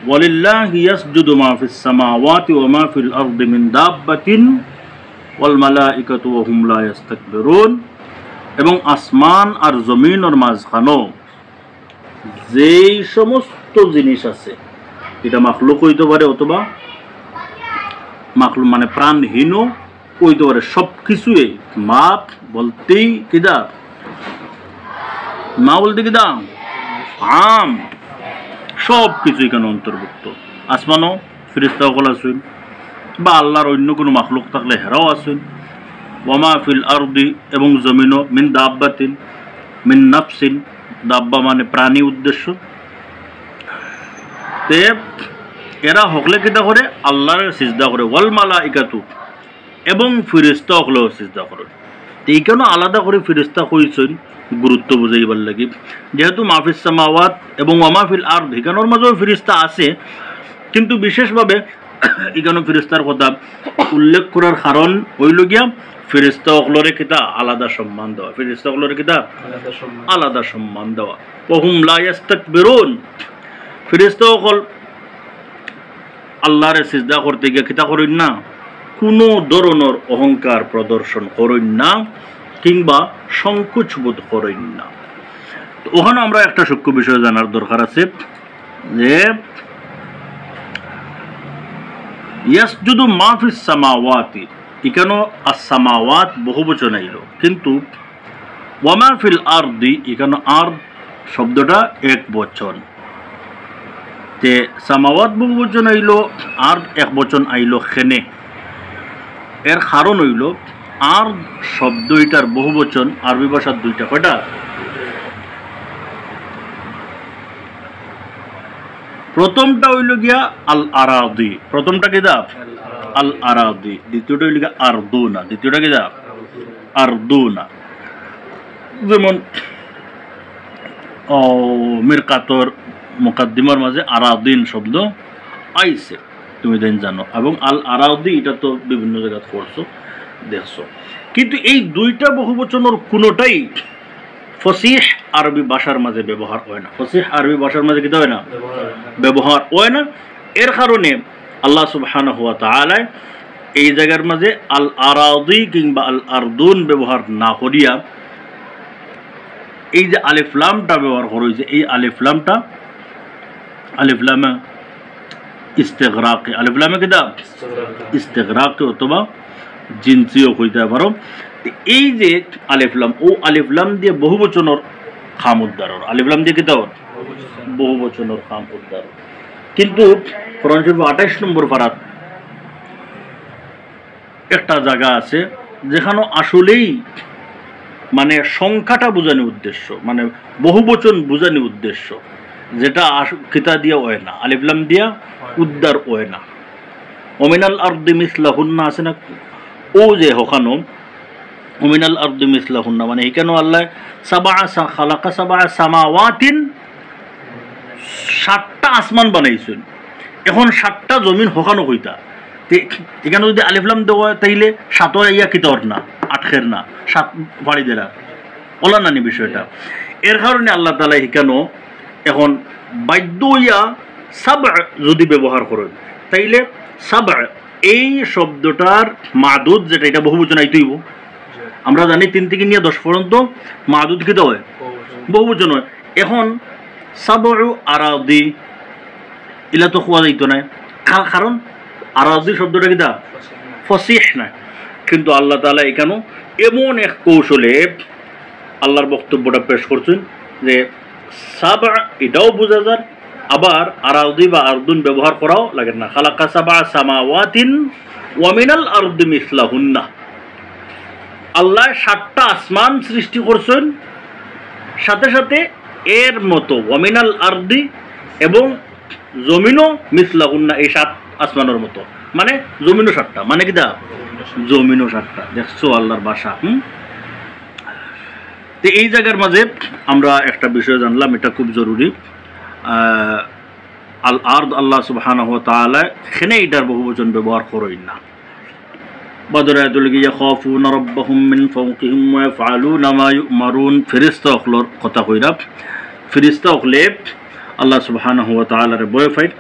ওয়ালিল্লাহি ইয়াসজুদু মা ফিস সামাওয়াতি ওয়া মা ফিল আরদি মিন দাব্বাতিন ওয়াল মালাইকাতু ওয়া হুম লা ইস্তাকবিরুন, এবং আসমান আর জমিনের মাঝখানো যেই সমস্ত জিনিস আছে, এটা মাখলুক হইতে পারে অথবা মাখলুক মানে প্রাণহীনও হইতে পারে, সব কিছুই মাপ বলতেই কিদা, মা বলতে কিদা আম, সব কিছু এখানে অন্তর্ভুক্ত। আসমানও ফেরেশতা সকল আছেন, বা আল্লাহর অন্য কোনো মাখলুক থাকলে হেরাও আছেন। ওয়ামা ফিল আরদি, এবং জমিনও, মিন দাব্বাতিন, মিন নাফসিন, দাব্বা মানে প্রাণী উদ্দেশ্য, তে এরা হকলে কিতা করে আল্লাহর সিজদা করে। ওয়াল মালাইকাতু, এবং ফেরেশতা হকলেও সিজদা করে। এইখানে আলাদা করে ফেরেশতা কইছেন গুরুত্ব বুঝাইবার লাগি, যেহেতু মাহফিস সামাওয়াত এবং ওয়ামাফিল আরদ এখানোর মাঝেও ফেরেশতা আছে, কিন্তু বিশেষভাবে এখানে ফেরেশতার কথা উল্লেখ করার কারণ হইল গিয়া ফেরেশতা হকলরে কিতা আলাদা সম্মান দেওয়া, ফেরেশতা হকলরে কিতা আলাদা সম্মান দেওয়া। ওহুম লা ইস্তাকবিরুন, ফেরেশতা হকল আল্লাহরে সিজদা করতে গিয়ে কিতা করেন না, কোনো ধরনের অহংকার প্রদর্শন করেন না কিংবা সংকোচ বোধ করেন না। তো ওখানে আমরা একটা সূক্ষ্ম বিষয় জানার দরকার আছে, যে ইয়াসজুদু মা ফিস সামাওয়াতি, এখানে আস-সামাওয়াত বহুবচন আইল, কিন্তু ওয়ামা ফিল আরদি এখানে আরদ শব্দটা এক বচন, তে সামাওয়াত বহুবচন আইল, আরদ এক বচন আইল খেনে। এর কারণ হইল আর শব্দ এটার বহুবচন আরবি ভাষার দুইটা, কয়টা? প্রথমটা হইল গিয়া আল আরাদি, প্রথমটা কি দা আল আরাদি, দ্বিতীয়টা হইল গিয়া আরদুনা, দ্বিতীয়টা কি দা আরদুনা। যেমন মিরকাতর মুকাদ্দিমার মাঝে আরাদিন শব্দ আইছে, তুমি দেন জানো, এবং আল আরাদি এটা তো বিভিন্ন জায়গায় পড়ছো দেখছো, কিন্তু এই দুইটা বহুবচনের কোনোটাই ফসিহ আরবি ভাষার মাঝে ব্যবহার হয় না। ফসিহ আরবি ভাষার মাঝে কিতা হয় না, ব্যবহার হয় না। এর কারণে আল্লাহ সুবহানাহু ওয়া তাআলা এই জায়গার মাঝে আল আরাদি কিংবা আল আরদুন ব্যবহার না করিয়া এই যে আলিফ লামটা ব্যবহার করা হয়েছে, এই আলিফ লামটা আলিফ লামে ইস্তেগরাকে, আলিফ লামে কিতা ইস্তেগরাকে অথবা জিনসিও কইতে পারো। এই যে আলিফ লাম, ও আলিফ লাম দিয়ে বহুবচনের খাম উদ্ধার, আলিফ লাম দিয়ে কিতা বহুবচনের খাম উদ্ধার। কিন্তু কোরআন শরীফ 28 নম্বর পারাত একটা জায়গা আছে যেখানে আসলেই মানে সংখ্যাটা বোঝানো উদ্দেশ্য, মানে বহুবচন বোঝানো উদ্দেশ্য, যেটা কিতা দিয়া হয় না, আলিফ লাম দিয়া উদ্ধার হয় না। ওমিনাল আরদি মিসলাহুন্না আছে না, ও যে হখানো ওমিনাল আরদি মিসলাহুন্না মানে এখানে আল্লাহ খালাকা সাবা সামাওয়াতিন, 7টা আসমান বানাইছেন, এখন 7টা জমিন হখানো কইতা, এখানে যদি আলিফ লাম দেওয়া তাইলে 7 ইয়া কিতর না 8 না 7 বাড়ি দেরা ওলা নানি বিষয়টা। এর কারণে আল্লাহ তাআলা এখানে এখন বাধ্য হইয়া সাবআ যদি ব্যবহার করেন, তাইলে সাবআ এই শব্দটার মাদুদ যেটা, এটা বহুবচন আইতেইব। আমরা জানি 3 থেকে নিয়ে 10 পর্যন্ত মাদুদ কিতা হয়, বহুবচন হয়। এখন সাবউ আরাদি ইলা তো খোয়া যাইতো না, কারণ আরাদি শব্দটা কিতা ফসিহ না। কিন্তু আল্লাহ তাআলা এখানে এমন এক কৌশলে আল্লাহর বক্তব্যটা পেশ করছেন যে সাবআ এটাও বোঝা যায়, আবার আরাদি বা আরদুন ব্যবহার করাও লাগে না। খালাকা সাবা সামাওয়াতিন ওয়া মিনাল আরদি মিসলাহুন্না, আল্লাহ 7টা আসমান সৃষ্টি করছেন, সাথে সাথে এর মতো ওয়া মিনাল আরদি এবং জমিনও মিসলাহুন্না, এই 7 আসমানের মতো, মানে জমিনও 7টা, মানে কি দা জমিনও 7টা। দেখছো আল্লাহর ভাষা। তো এই জায়গার মাঝে আমরা একটা বিষয় জানলাম, এটা খুব জরুরি। আল আরদ আল্লাহ সুবহানাহু ওয়া তাআলা এখানে এটার বহুবচন ব্যবহার করেন না। বদরায়াতুল ইয়াখাফুনা রাব্বাহুম মিন ফাওকিহিম ওয়া ইয়াফআলুনা মা ইউমারুন, ফেরেশতা হকলর কথা কইরা, ফেরেশতা হকলে আল্লাহ সুবহানাহু ওয়া তাআলার ভয় পায়,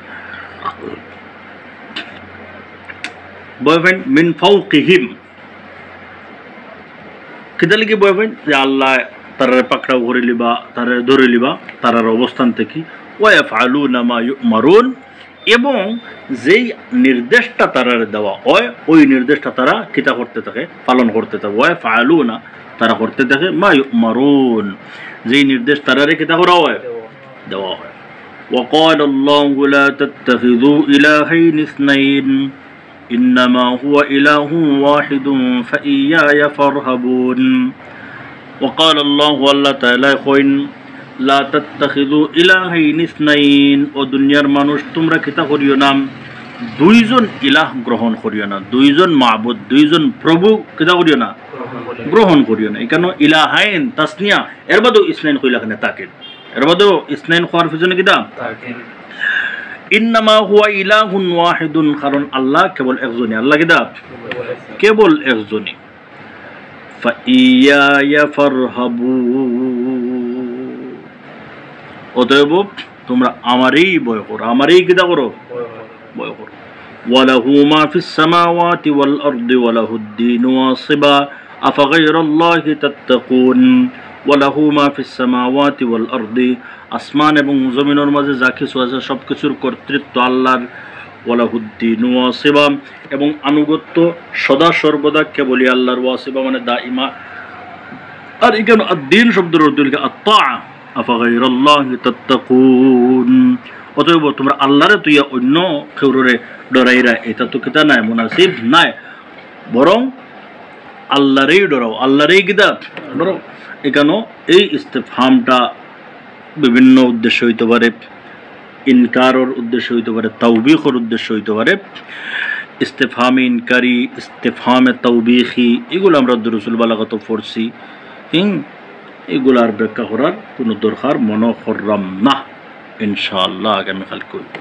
বয়ফ্রেন্ড মিন ফাওকিহিম কিতা লিখি বয়ফ্রেন্ড যে আল্লাহ তারা পাকড়াও করে লিবা তারা ধরে লিবা তারার অবস্থান থেকে ওয়াফআলুনা মা ইউমারুন এবং যেই নির্দেশটা তারার দেওয়া হয় ওই নির্দেশটা তারা কিতা করতে থাকে পালন করতে থাকে ওয়াফআলুনা তারা করতে থাকে মা ইউমারুন যেই নির্দেশ তারারে কিতা করা হয় দেওয়া হয় وقال الله لا تتخذوا إلهين اثنين إنما هو إله واحد فإياي فارهبون وقال الله الله تعالى خوين لا تتخذوا إلهين اثنين ودنيار মানুষ তোমরা কিতা করিও না দুইজন ইলাহ গ্রহণ করিও না দুইজন মাবুদ দুইজন প্রভু কিতা করিও না গ্রহণ করিও না এখানে ইলাহাইন তাসনিয়া এর বাদেও ইসনাইন কইলা কেন তাকিদ এর বাদেও ইসনাইন হওয়ার পিছনে কিতা তাকিদ ইন্নামা হুয়া ইলাহুন ওয়াহিদুন কারণ আল্লাহ কেবল একজনই আল্লাহ কিতা কেবল একজনই ফাইয়ায়া ফারহাবুন অতএব তোমরা আমারই ভয় করো আমারই কিতা করো ভয় করো ওয়ালাহু মা ফিস সামাওয়াতি ওয়াল আরদি ওয়ালাহুদ দীনু ওয়াসিবা আফাগাইরাল্লাহি তাত্তাকুন ওয়ালাহু মা ফিস সামাওয়াতি ওয়াল আরদি আসমান এবং জমিনের মাঝে যা কিছু আছে সব কিছুর কর্তৃত্ব আল্লাহর ওয়ালাহুদ দীনু ওয়াসিবা এবং আনুগত্য সদা সর্বদা কেবলই আল্লাহর ওয়াসিবা মানে দাইমা আর এখানে আদ-দীন শব্দের অর্থ হলো আত-তাআ আফাগাইরাল্লাহি তাত্তাকুন অতএব তোমরা আল্লাহরে তুইয়া অন্য কেউরে ডরাইরা এটা তো কিতা নাই মুনাসিব নাই বরং আল্লাহরেই ডরাও আল্লাহরেই কিতা ডরাও এখানে এই ইস্তেফহামটা বিভিন্ন উদ্দেশ্য হইতে পারে ইনকারের উদ্দেশ্য হইতে পারে তাওবীখের উদ্দেশ্য হইতে পারে ইস্তেফহামে ইনকারি ইস্তেফহামে তাওবীখি এগুলো আমরা দুরুসুল বালাগাত পড়ছি এগুলার ব্যাখ্যা করার কোনো দরকার মনে করলাম না ইনশাআল্লাহ আগামীকাল করব